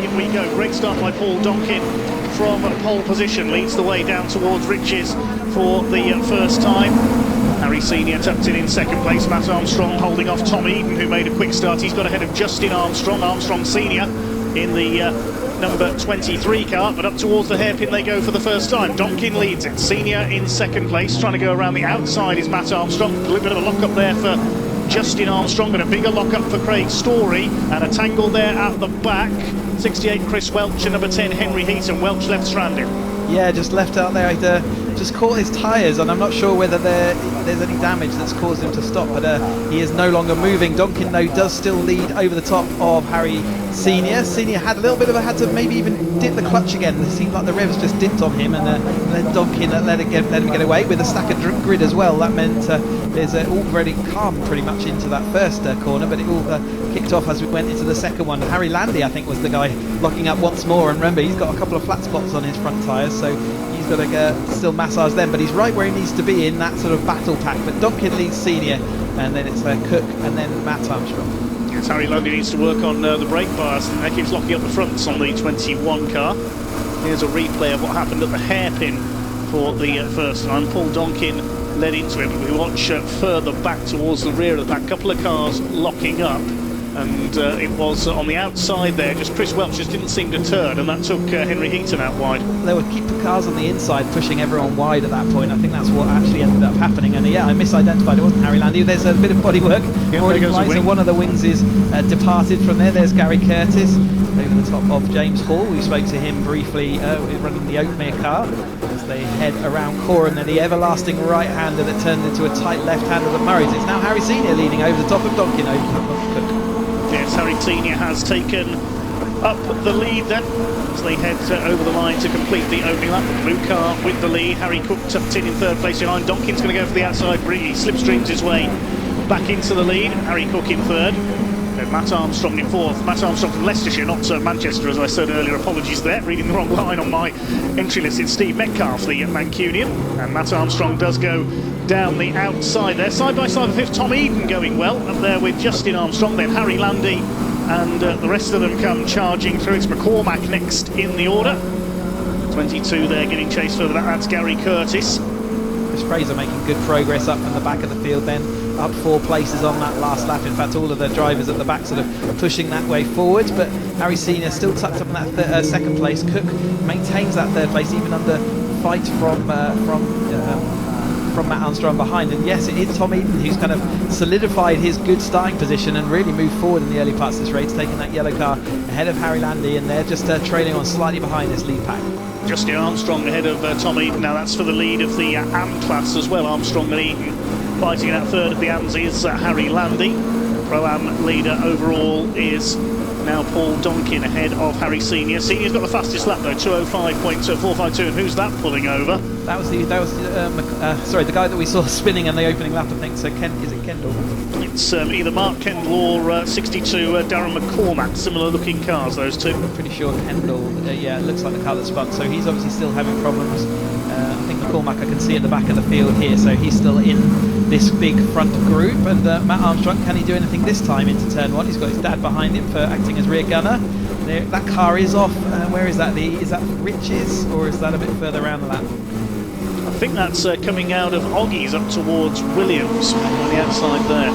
away we go. Great start by Paul Donkin from pole position. Leads the way down towards Riches for the first time. Harry Senior tucked in second place. Matt Armstrong holding off Tom Eden, who made a quick start. He's got ahead of Justin Armstrong. Armstrong Senior in the number 23 car, but up towards the hairpin they go for the first time. Donkin leads it. Senior in second place. Trying to go around the outside is Matt Armstrong. A little bit of a lock-up there for Justin Armstrong, but a bigger lock-up for Craig Story, and a tangle there at the back. 68 Chris Welch and number 10 Henry Heaton. Welch left stranded. Yeah, just left out there. Just caught his tyres, and I'm not sure whether there's any damage that's caused him to stop, but he is no longer moving. Donkin, though, does still lead over the top of Harry Senior. Senior had a little bit of had to maybe even dip the clutch again. It seemed like the revs just dipped on him, and then Donkin let him get away with a stack of grid as well. That meant there's all very calm pretty much into that first corner, but it all kicked off as we went into the second one. Harry Landy, I think, was the guy locking up once more, and remember, he's got a couple of flat spots on his front tyres, so he's got to still massage them, but he's right where he needs to be in that sort of battle pack. But Donkin leads Senior, and then it's Cook, and then Matt Armstrong. Yes, Harry Landy needs to work on the brake bars, and that keeps locking up the fronts on the 21 car. Here's a replay of what happened at the hairpin for the first time. Paul Donkin led into it, but we watch further back towards the rear of the pack. A couple of cars locking up, and it was on the outside there. Just Chris Welch just didn't seem to turn, and that took Henry Heaton out wide. They would keep the cars on the inside, pushing everyone wide at that point. I think that's what actually ended up happening. And yeah, I misidentified. It wasn't Harry Landy. There's a bit of bodywork. And one of the wings is departed from there. There's Gary Curtis over the top of James Hall. We spoke to him briefly running the Oakmere car as they head around Core, and then the everlasting right-hander that turned into a tight left-hander at Murray's. It's now Harry Senior leading over the top of Donkin, over the top of Cook. Yes, Harry Senior has taken up the lead then as they head over the line to complete the opening lap. The blue car with the lead. Harry Cook tucked in third place behind. Donkin's going to go for the outside. He slipstreams his way back into the lead. Harry Cook in third. Then Matt Armstrong in fourth. Matt Armstrong from Leicestershire, not Manchester, as I said earlier. Apologies there, reading the wrong line on my entry list. It's Steve Metcalf, the Mancunian, and Matt Armstrong does go down the outside there. Side by side, fifth, Tom Eden going well up there with Justin Armstrong, then Harry Landy, and the rest of them come charging through. It's McCormack next in the order. 22 there giving chase further. That's Gary Curtis. Chris Fraser making good progress up from the back of the field then, up 4 places on that last lap. In fact, all of the drivers at the back sort of pushing that way forwards, but Harry Senior still tucked up in that second place. Cook maintains that third place even under fight from Matt Armstrong behind. And yes, it is Tom Eden who's kind of solidified his good starting position and really moved forward in the early parts of this race, taking that yellow car ahead of Harry Landy, and they're just trailing on slightly behind this lead pack. Justin Armstrong ahead of Tom Eden. Now that's for the lead of the AM class as well. Armstrong and Eden fighting that third of the AMs is Harry Landy. Pro-Am leader overall is now Paul Donkin ahead of Harry Senior. Senior's got the fastest lap though, 205.452, and who's that pulling over? That was the guy that we saw spinning in the opening lap, I think. So is it Kendall? It's either Mark Kendall or 62 Darren McCormack. Similar looking cars, those two. I'm pretty sure Kendall, yeah, it looks like the car that spun, so he's obviously still having problems. I think McCormack I can see at the back of the field here, so he's still in this big front group. And Matt Armstrong, can he do anything this time into turn one? He's got his dad behind him for acting as rear gunner. That car is off. Where is that? Is that Riches, or is that a bit further around the lap? I think that's coming out of Oggie's up towards Williams on the outside there.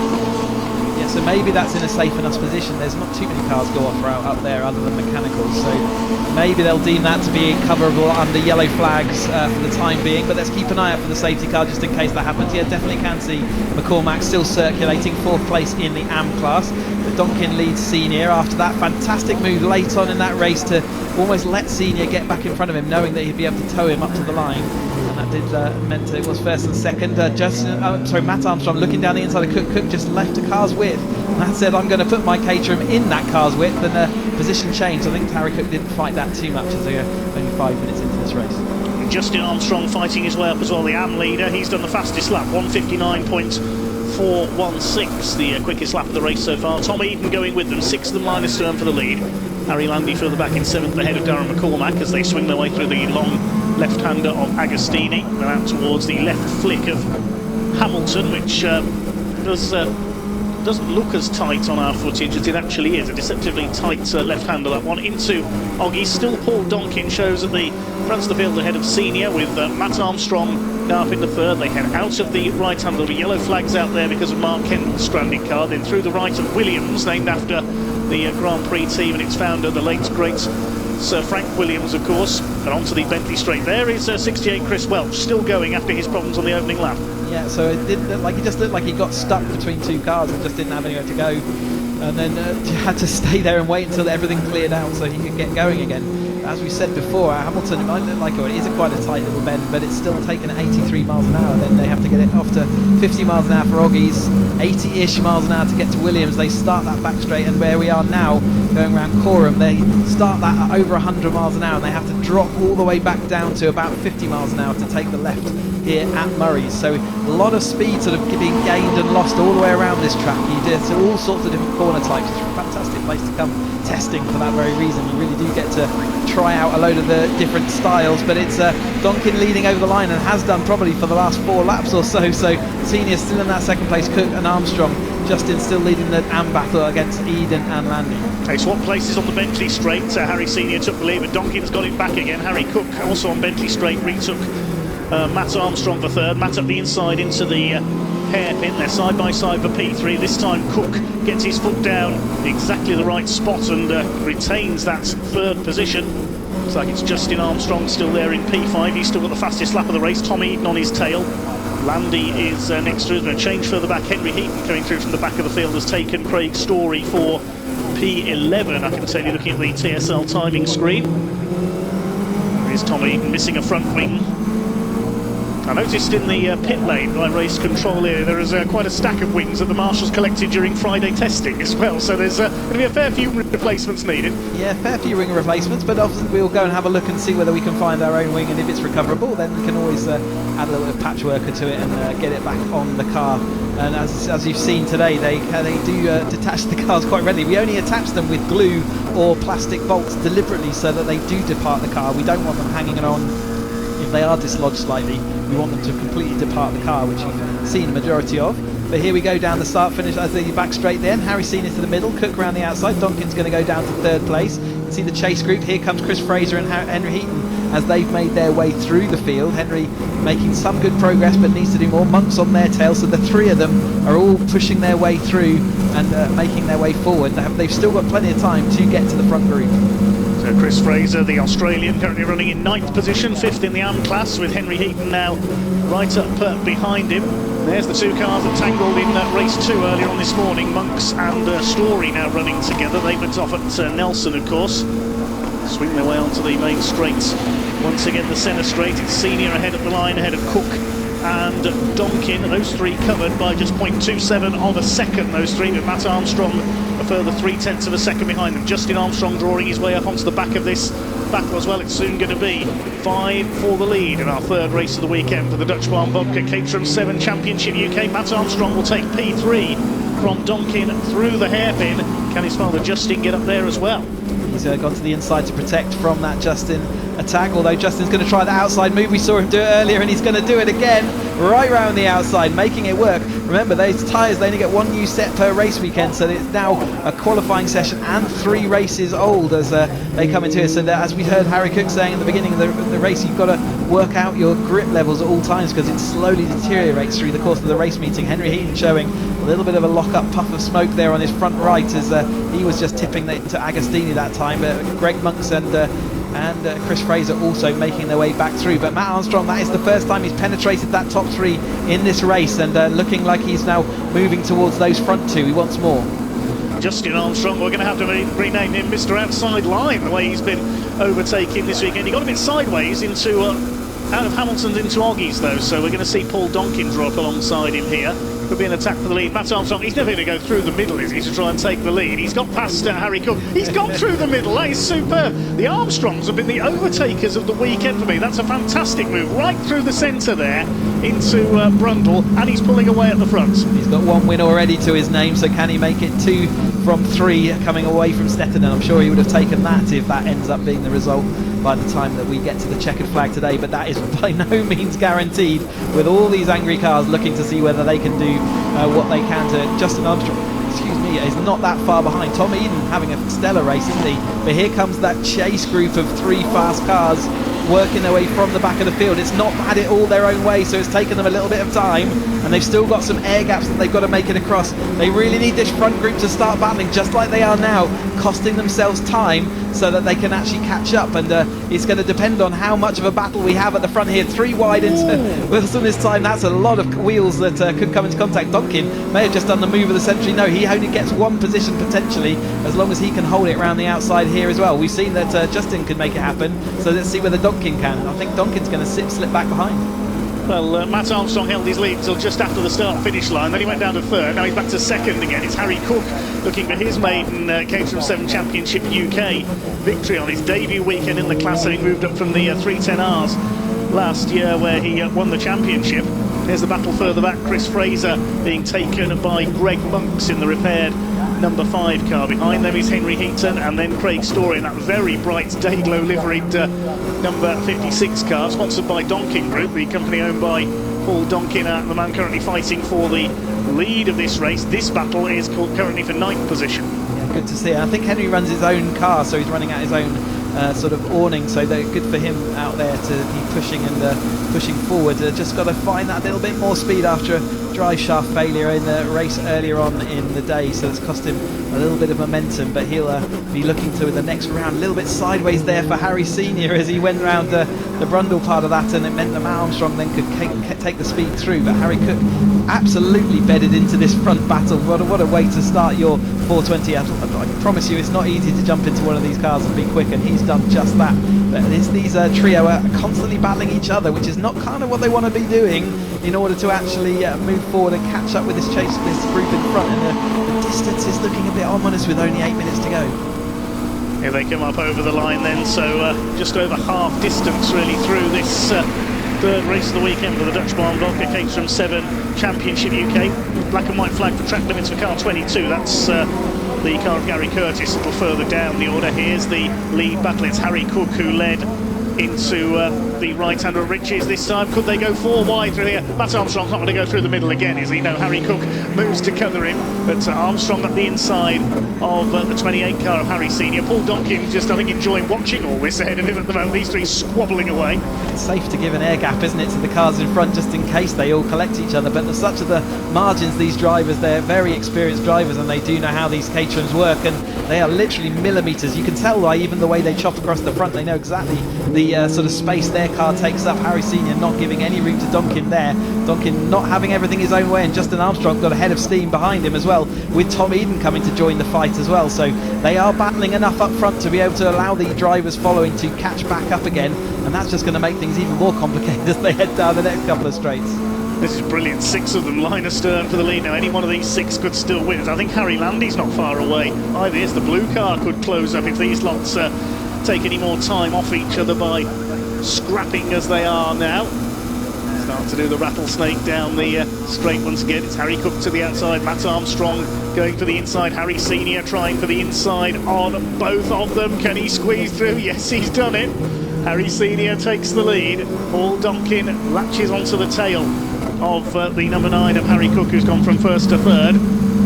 Yeah, so maybe that's in a safe enough position. There's not too many cars go off route up there other than mechanicals, so maybe they'll deem that to be coverable under yellow flags for the time being. But let's keep an eye out for the safety car just in case that happens. Yeah, definitely can see McCormack still circulating, 4th place in the AM class. But Donkin leads Senior after that fantastic move late on in that race to almost let Senior get back in front of him, knowing that he'd be able to tow him up to the line. And that did meant it was first and second. Matt Armstrong looking down the inside of Cook. Cook just left a car's width. And that said, I'm going to put my Caterham in that car's width, and position changed. I think Harry Cook didn't fight that too much as they are only 5 minutes into this race. Justin Armstrong fighting his way up as well, the AM leader. He's done the fastest lap, 159.416, the quickest lap of the race so far. Tom Eden going with them, 6 of them line astern for the lead. Harry Landy further back in 7th ahead of Darren McCormack as they swing their way through the long left-hander of Agostini. They're out towards the left flick of Hamilton, which does doesn't look as tight on our footage as it actually is. A deceptively tight left handle, that one into Oggy. Still Paul Donkin shows at the front of the field ahead of Senior, with Matt Armstrong now up in the third. They head out of the right hand. There'll be yellow flags out there because of Mark Kendall's stranded car. Then through the right of Williams, named after the Grand Prix team and its founder, the late great Sir Frank Williams, of course. And onto the Bentley straight. There is 68 Chris Welch, still going after his problems on the opening lap. Yeah, so it didn't look like, he just looked like he got stuck between two cars and just didn't have anywhere to go, and then had to stay there and wait until everything cleared out so he could get going again. As we said before, Hamilton, it might look like it is quite a tight little bend, but it's still taken 83 miles an hour. Then they have to get it off to 50 miles an hour for Oggies, 80-ish miles an hour to get to Williams. They start that back straight, and where we are now, going around Caterham, they start that at over 100 miles an hour, and they have to drop all the way back down to about 50 miles an hour to take the left here at Murray's. So a lot of speed sort of being gained and lost all the way around this track. You did all sorts of different corner types. It's a fantastic place to come testing for that very reason. You really do get to try out a load of the different styles, but it's Donkin leading over the line and has done probably for the last 4 laps or so. So Senior still in that second place, Cook and Armstrong. Justin still leading the AM battle against Eden and Landy. They swap places on the Bentley straight. Harry Senior took the lead, but Donkin's got it back again. Harry Cook also on Bentley straight retook Matt Armstrong for third. Matt up the inside into the hairpin. They're side by side for P3. This time Cook gets his foot down exactly the right spot and retains that third position. Looks like it's Justin Armstrong still there in P5. He's still got the fastest lap of the race. Tom Eden on his tail. Landy is next to him. A change further back. Henry Heaton coming through from the back of the field has taken Craig Story for P11. I can tell you looking at the TSL timing screen. There is Tom Eden missing a front wing. I noticed in the pit lane by race control here there is quite a stack of wings that the marshals collected during Friday testing as well, so there's going to be a fair few replacements needed. Yeah, fair few wing replacements, but obviously we'll go and have a look and see whether we can find our own wing, and if it's recoverable then we can always add a little bit of patchwork to it and get it back on the car. And as you've seen today, they do detach the cars quite readily. We only attach them with glue or plastic bolts deliberately so that they do depart the car. We don't want them hanging on. If they are dislodged slightly, we want them to completely depart the car, which you've seen a majority of. But here we go down the start finish as the back straight then. Harry Senior to the middle, Cook around the outside. Donkin's going to go down to third place. You can see the chase group. Here comes Chris Fraser and Henry Heaton as they've made their way through the field. Henry making some good progress but needs to do more. Monk's on their tail, so the three of them are all pushing their way through and making their way forward. They've still got plenty of time to get to the front group. So Chris Fraser, the Australian, currently running in 9th position, 5th in the AM class, with Henry Heaton now right up behind him. There's the two cars that tangled in race 2 earlier on this morning. Monks and Story now running together. They went off at Nelson, of course. Swing their way onto the main straight. Once again, the centre straight. It's Senior ahead of the line, ahead of Cook and Donkin. Those three covered by just 0.27 of a second, those three, with Matt Armstrong a further 0.3 of a second behind them. Justin Armstrong drawing his way up onto the back of this battle as well. It's soon going to be 5 for the lead in our third race of the weekend for the Dutch Farm Vodka Caterham 7 Championship UK. Matt Armstrong will take P3 from Donkin through the hairpin. Can his father Justin get up there as well? He's gone to the inside to protect from that Justin attack, although Justin's going to try the outside move. We saw him do it earlier and he's going to do it again right round the outside, making it work. Remember, those tyres, they only get 1 new set per race weekend, so it's now a qualifying session and 3 races old as they come into it. So that, as we heard Harry Cook saying at the beginning of the race, you've got to work out your grip levels at all times because it slowly deteriorates through the course of the race meeting. Henry Heaton showing a little bit of a lock-up puff of smoke there on his front right as he was just tipping to Agostini that time. But Greg Monks and Chris Fraser also making their way back through. But Matt Armstrong, that is the first time he's penetrated that top 3 in this race, and looking like he's now moving towards those front 2. He wants more. Justin Armstrong, we're going to have to rename him Mr. Outside Line, the way he's been overtaking this weekend. He got a bit sideways into out of Hamilton's into Oggy's though, so we're going to see Paul Donkin drop alongside him here. Could be an attack for the lead. Matt Armstrong, he's never going to go through the middle, is he, to try and take the lead? He's got past Harry Cook. He's gone through the middle. That is superb. The Armstrongs have been the overtakers of the weekend for me. That's a fantastic move. Right through the centre there into Brundle, and he's pulling away at the front. He's got 1 win already to his name, so can he make it 2 from 3 coming away from Snetterton? I'm sure he would have taken that if that ends up being the result by the time that we get to the checkered flag today, but that is by no means guaranteed with all these angry cars looking to see whether they can do what they can to Justin Armstrong. is not that far behind. Tom Eden having a stellar race, isn't he? But here comes that chase group of 3 fast cars working their way from the back of the field. It's not had it all their own way, so it's taken them a little bit of time, and they've still got some air gaps that they've got to make it across. They really need this front group to start battling just like they are now, costing themselves time so that they can actually catch up, and it's going to depend on how much of a battle we have at the front here. 3 wide into Wilson this time. That's a lot of wheels that could come into contact. Donkin may have just done the move of the century. No, he only gets 1 position potentially, as long as he can hold it around the outside here as well. We've seen that Justin could make it happen, so let's see whether Donkin can. I think Donkin's going to slip back behind. Well, Matt Armstrong held his lead until just after the start-finish line, then he went down to 3rd, now he's back to 2nd again. It's Harry Cook looking for his maiden Caterham 7 Championship UK victory on his debut weekend in the class, having moved up from the 310Rs last year where he won the championship. There's the battle further back, Chris Fraser being taken by Greg Monks in the repaired number 5 car. Behind them is Henry Heaton and then Craig Story in that very bright Dayglow liveried number 56 car, sponsored by Donkin Group, the company owned by Paul Donkin, the man currently fighting for the lead of this race. This battle is currently for 9th position. Yeah, good to see. I think Henry runs his own car, so he's running out his own sort of awning, so they're good for him out there to be pushing and pushing forward. Just got to find that little bit more speed after a drive shaft failure in the race earlier on in the day, so it's cost him a little bit of momentum, but he'll be looking to the next round. A little bit sideways there for Harry Senior as he went round the Brundle part of that, and it meant that Matt Armstrong then could take the speed through, but Harry Cook absolutely bedded into this front battle. What a way to start your 420. I promise you it's not easy to jump into one of these cars and be quick, and he's done just that. But these trio are constantly battling each other, which is not kind of what they want to be doing in order to actually move forward and catch up with this group in front, and the distance is looking a bit ominous with only 8 minutes to go. Here they come up over the line then, so just over half distance really through this 3rd race of the weekend for the Dutch Barn Vodka Caterham 7 Championship UK. Black and white flag for track limits for car 22. That's the car of Gary Curtis a little further down the order. Here's the lead battle. It's Harry Cook who led into the right-hander of Riches this time. Could they go 4 wide through here? Matt Armstrong's not going to go through the middle again, is he? No, Harry Cook moves to cover him, but Armstrong at the inside of the 28 car of Harry Senior. Paul Donkin just, I think, enjoying watching all this ahead of him at the moment. These 3 squabbling away. It's safe to give an air gap, isn't it, to the cars in front, just in case they all collect each other, but there's such are the margins, these drivers, they're very experienced drivers, and they do know how these Caterhams work, and they are literally millimetres. You can tell by even the way they chop across the front, they know exactly the sort of space their car takes up. Harry Senior not giving any room to Donkin there. Donkin not having everything his own way, and Justin Armstrong got a head of steam behind him as well, with Tom Eden coming to join the fight as well. So they are battling enough up front to be able to allow the drivers following to catch back up again, and that's just going to make things even more complicated as they head down the next couple of straights. This is brilliant. 6 of them line astern for the lead now. Any one of these 6 could still win it. I think Harry Landy's not far away either. Here's the blue car could close up if these lots take any more time off each other by scrapping as they are now. Start to do the rattlesnake down the straight once again. It's Harry Cook to the outside, Matt Armstrong going for the inside, Harry Senior trying for the inside on both of them. Can he squeeze through? Yes, he's done it. Harry Senior takes the lead. Paul Donkin latches onto the tail of the number 9 of Harry Cook, who's gone from 1st to 3rd.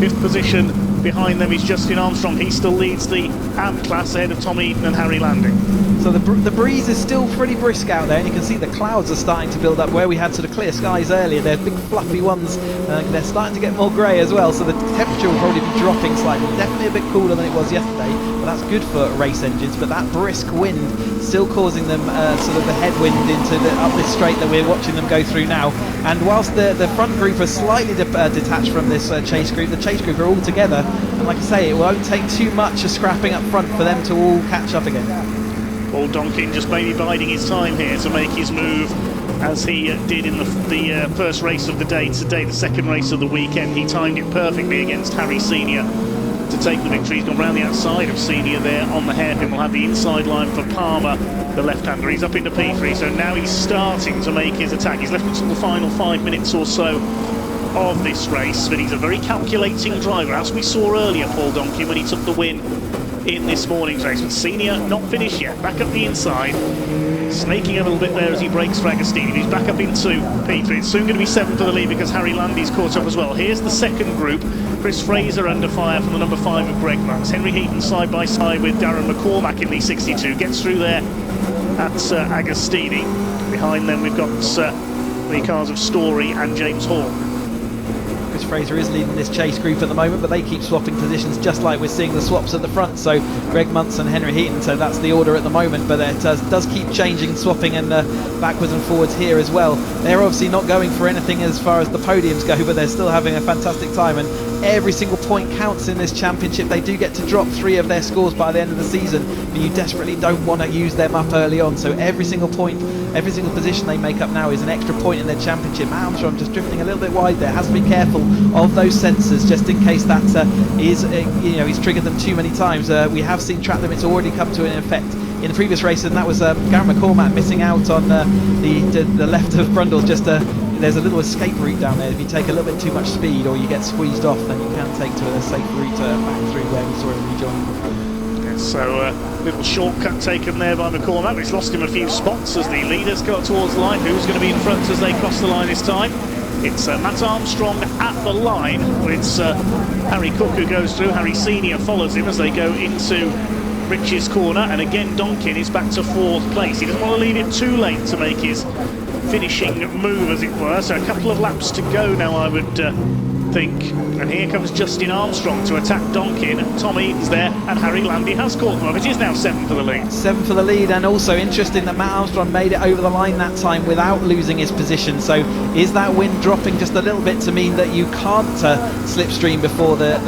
5th position behind them is Justin Armstrong. He still leads the AM class ahead of Tom Eden and Harry Landy. So the breeze is still pretty brisk out there, and you can see the clouds are starting to build up where we had sort of clear skies earlier. They're big fluffy ones, they're starting to get more grey as well, so the temperature will probably be dropping slightly. Definitely a bit cooler than it was yesterday, but that's good for race engines. But that brisk wind still causing them sort of the headwind up this straight that we're watching them go through now. And whilst the front group are slightly detached from this chase group, the chase group are all together, and like I say, it won't take too much of scrapping up front for them to all catch up again. Paul Donkin just maybe biding his time here to make his move, as he did in the first race of the day today, the 2nd race of the weekend. He timed it perfectly against Harry Senior to take the victory. He's gone round the outside of Senior there on the hairpin. We'll have the inside line for Palmer, the left-hander. He's up into P3, so now he's starting to make his attack. He's left until the final 5 minutes or so of this race, but he's a very calculating driver, as we saw earlier, Paul Donkin, when he took the win in this morning's race. But Senior not finished yet, back up the inside, snaking a little bit there as he breaks for Agostini. He's back up into P3. It's soon going to be 7 for the lead because Harry Landy's caught up as well. Here's the second group. Chris Fraser under fire from the number 5 of Greg Munks. Henry Heaton side by side with Darren McCormack in the 62. Gets through there at Agostini. Behind them we've got the cars of Story and James Hall. Chris Fraser is leading this chase group at the moment, but they keep swapping positions just like we're seeing the swaps at the front. So Greg Munts and Henry Heaton, so that's the order at the moment, but it does keep changing, swapping and backwards and forwards here as well. They're obviously not going for anything as far as the podiums go, but they're still having a fantastic time, and every single point counts in this championship. They do get to drop 3 of their scores by the end of the season, but you desperately don't want to use them up early on. So every single point, every single position they make up now is an extra point in their championship. Matt Armstrong just drifting a little bit wide there, has to be careful of those sensors just in case that he's triggered them too many times. We have seen track limits already come to an effect in the previous race, and that was Garen McCormack missing out on the left of Brundle. There's a little escape route down there. If you take a little bit too much speed or you get squeezed off, then you can take to a safe route back through where we saw him rejoin. So little shortcut taken there by McCormack. He's lost him a few spots as the leaders go towards the line. Who's going to be in front as they cross the line this time? It's Matt Armstrong at the line. It's Harry Cook who goes through. Harry Senior follows him as they go into Rich's corner, and again Donkin is back to 4th place. He doesn't want to leave it too late to make his finishing move, as it were. So a couple of laps to go now, I would think. And here comes Justin Armstrong to attack Donkin. Tom Eaton's there, and Harry Landy has caught them up. It is now 7 for the lead. 7 for the lead, and also interesting that Matt Armstrong made it over the line that time without losing his position. So is that wind dropping just a little bit to mean that you can't slipstream before the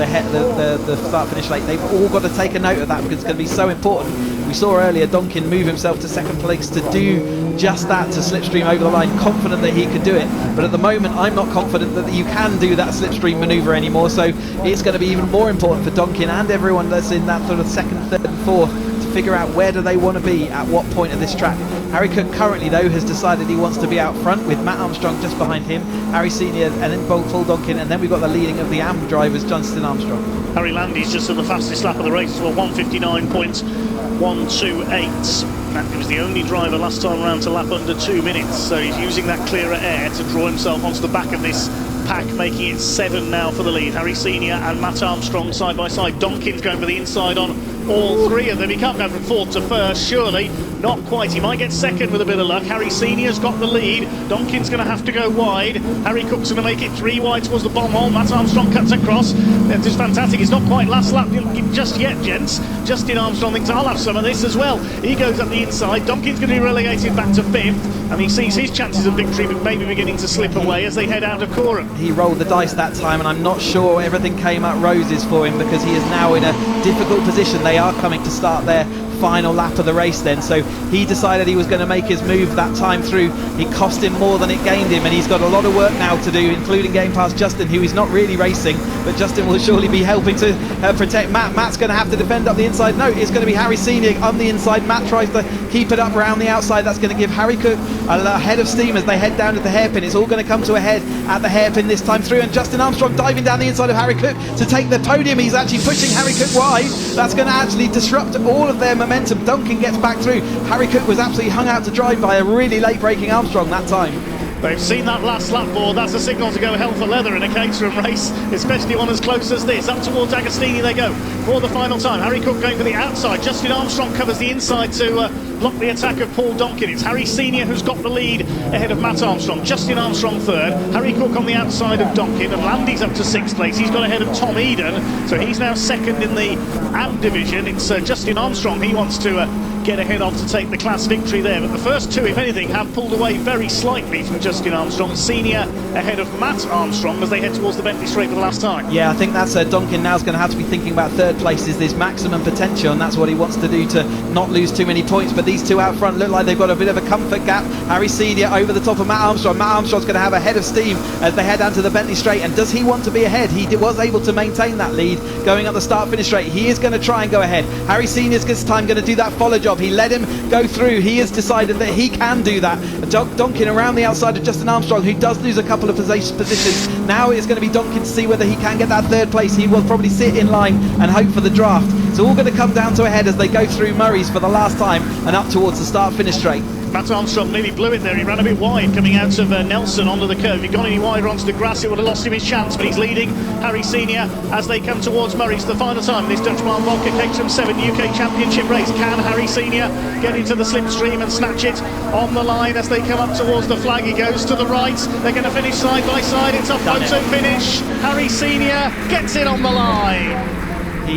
start-finish late? They've all got to take a note of that because it's going to be so important. We saw earlier Donkin move himself to 2nd place to do just that, to slipstream over the line, confident that he could do it. But at the moment, I'm not confident that you can do that slipstream manoeuvre anymore. So it's going to be even more important for Donkin and everyone that's in that sort of 2nd, 3rd and 4th to figure out where do they want to be at what point of this track. Harry Cook currently though has decided he wants to be out front with Matt Armstrong just behind him, Harry Senior and then Paul Donkin, and then we've got the leading of the AM drivers, Justin Armstrong. Harry Landy's just at the fastest lap of the race for 1:59.128. He was the only driver last time around to lap under 2 minutes, so he's using that clearer air to draw himself onto the back of this pack, making it 7 now for the lead. Harry Senior and Matt Armstrong side by side. Donkin's going for the inside on all 3 of them. He can't go from 4th to 1st, surely. Not quite. He might get 2nd with a bit of luck. Harry Senior's got the lead. Donkin's going to have to go wide. Harry Cook's going to make it 3 wide towards the bomb hole. Matt Armstrong cuts across. It's just fantastic. It's not quite last lap just yet, gents. Justin Armstrong thinks, I'll have some of this as well. He goes up the inside. Donkin's going to be relegated back to 5th, and he sees his chances of victory maybe beginning to slip away as they head out of Caterham. He rolled the dice that time, and I'm not sure everything came up roses for him because he is now in a difficult position. They are coming to start their final lap of the race then, so he decided he was going to make his move that time through. It cost him more than it gained him, and he's got a lot of work now to do, including getting past Justin, who is not really racing, but Justin will surely be helping to protect Matt. Matt's going to have to defend up the inside. No, it's going to be Harry Senior on the inside. Matt tries to keep it up around the outside. That's going to give Harry Cook a head of steam as they head down to the hairpin. It's all going to come to a head at the hairpin this time through, and Justin Armstrong diving down the inside of Harry Cook to take the podium. He's actually pushing Harry Cook wide. That's going to actually disrupt all of their momentum. Donkin gets back through. Harry Cook was absolutely hung out to dry by a really late braking Armstrong that time. They've seen that last lap board. That's a signal to go hell for leather in a Caterham race, especially one as close as this. Up towards Agostini they go for the final time. Harry Cook going for the outside. Justin Armstrong covers the inside to block the attack of Paul Donkin. It's Harry Senior who's got the lead ahead of Matt Armstrong. Justin Armstrong 3rd. Harry Cook on the outside of Donkin, and Landy's up to 6th place. He's got ahead of Tom Eden, so he's now 2nd in the AM division. It's Justin Armstrong he wants to get ahead of to take the class victory there, but the first 2, if anything, have pulled away very slightly from Justin Armstrong. Senior ahead of Matt Armstrong as they head towards the Bentley Straight for the last time. Yeah, I think that's Donkin now's going to have to be thinking about 3rd place is this maximum potential, and that's what he wants to do to not lose too many points. But these 2 out front look like they've got a bit of a comfort gap. Harry Senior over the top of Matt Armstrong. Matt Armstrong's going to have a head of steam as they head down to the Bentley Straight, and does he want to be ahead? He was able to maintain that lead going up the start finish straight. He is going to try and go ahead. Harry Senior's this time going to do that follow job. job. He let him go through. He has decided that he can do that. Donkin around the outside of Justin Armstrong, who does lose a couple of positions. Now it's going to be Donkin to see whether he can get that third place. He will probably sit in line and hope for the draft. It's all going to come down to a head as they go through Murray's for the last time and up towards the start-finish straight. Matt Armstrong nearly blew it there. He ran a bit wide coming out of Nelson onto the curve. If he'd gone any wider onto the grass, it would have lost him his chance, but he's leading Harry Senior as they come towards Murray's the final time. This Dutch Mile Vodka Caterham 7 UK Championship race. Can Harry Senior get into the slipstream and snatch it on the line as they come up towards the flag? He goes to the right. They're going to finish side by side. It's a photo finish. Harry Senior gets it on the line.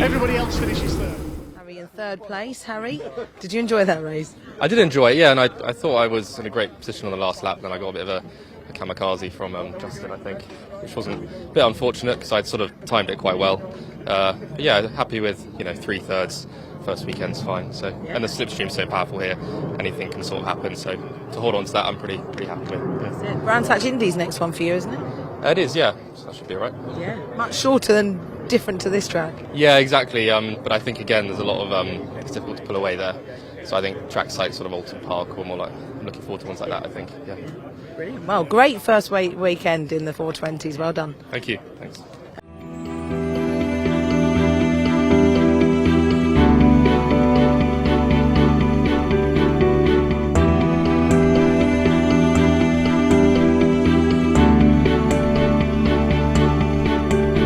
Everybody else finishes third. Third place. Harry, did you enjoy that race? I did enjoy it, yeah, and I thought I was in a great position on the last lap. Then I got a bit of a kamikaze from Justin, I think, which wasn't a bit unfortunate because I'd sort of timed it quite well. But yeah, happy with 3/3. First weekend's fine. So and the slipstream's so powerful here, anything can sort of happen. So to hold on to that, I'm pretty happy with. That's it. Brands Hatch Indy's next one for you, isn't it? It is, yeah. So that should be all right. Yeah, much shorter than different to this track. Yeah, exactly. But I think again, there's a lot of it's difficult to pull away there. So I think tracks like sort of Alton Park or more like I'm looking forward to ones like that. I think. Yeah. Brilliant. Well, great first weekend in the 420s. Well done. Thank you. Thanks.